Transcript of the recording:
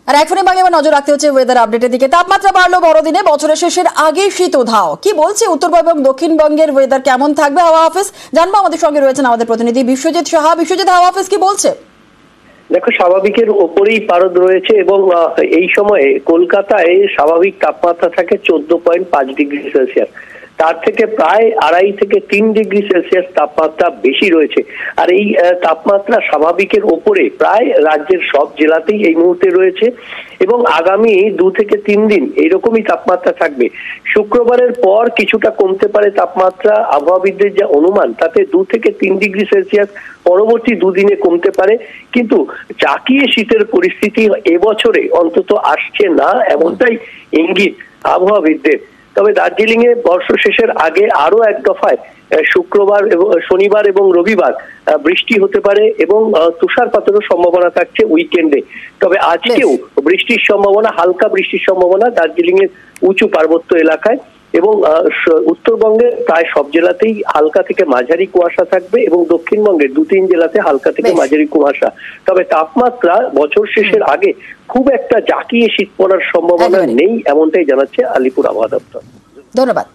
আর এখনই বাংলা নজর রাখতে হচ্ছে ওয়েদার আপডেটের দিকে। তাপমাত্রা বাড়লো বড়দিনে, বছরের শেষের আগে শীত উধাও। কি বলছে উত্তরবঙ্গ এবং দক্ষিণবঙ্গের ওয়েদার, কেমন থাকবে হাওয়া অফিস জানবো। আমাদের সঙ্গে রয়েছেন আমাদের প্রতিনিধি বিশ্বজিৎ সাহা। বিশ্বজিৎ, হাওয়া অফিস কি বলছে? দেখো, স্বাভাবিকের ওপরেই পারদ রয়েছে এবং এই সময়ে কলকাতায় স্বাভাবিক তাপমাত্রা থাকে 14.5 ডিগ্রি সেলসিয়াস। তার থেকে প্রায় 2.5 থেকে 3 ডিগ্রি সেলসিয়াস তাপমাত্রা বেশি রয়েছে। আর এই তাপমাত্রা স্বাভাবিকের ওপরে প্রায় রাজ্যের সব জেলাতেই এই মুহূর্তে রয়েছে এবং আগামী 2 থেকে 3 দিন এইরকমই তাপমাত্রা থাকবে। শুক্রবারের পর কিছুটা কমতে পারে তাপমাত্রা। আবহাওয়াবিদদের যে অনুমান তাতে 2 থেকে 3 ডিগ্রি সেলসিয়াস পরবর্তী দুদিনে কমতে পারে, কিন্তু জাঁকিয়ে শীতের পরিস্থিতি এবছরে অন্তত আসছে না, এমনটাই ইঙ্গিত আবহাওয়াবিদদের। তবে দার্জিলিং এ বর্ষ শেষের আগে আরো এক দফায় শুক্রবার এবং শনিবার এবং রবিবার বৃষ্টি হতে পারে এবং তুষারপাতেরও সম্ভাবনা থাকছে উইকেন্ডে। তবে আজকেও বৃষ্টির সম্ভাবনা, হালকা বৃষ্টির সম্ভাবনা দার্জিলিং এর উঁচু পার্বত্য এলাকায় এবং উত্তরবঙ্গের প্রায় সব জেলাতেই হালকা থেকে মাঝারি কুয়াশা থাকবে এবং দক্ষিণবঙ্গের 2-3 জেলাতে হালকা থেকে মাঝারি কুয়াশা। তবে তাপমাত্রা বছর শেষের আগে খুব একটা জাঁকিয়ে শীত পড়ার সম্ভাবনা নেই, এমনটাই জানাচ্ছে আলিপুর আবহাওয়া দপ্তর। ধন্যবাদ।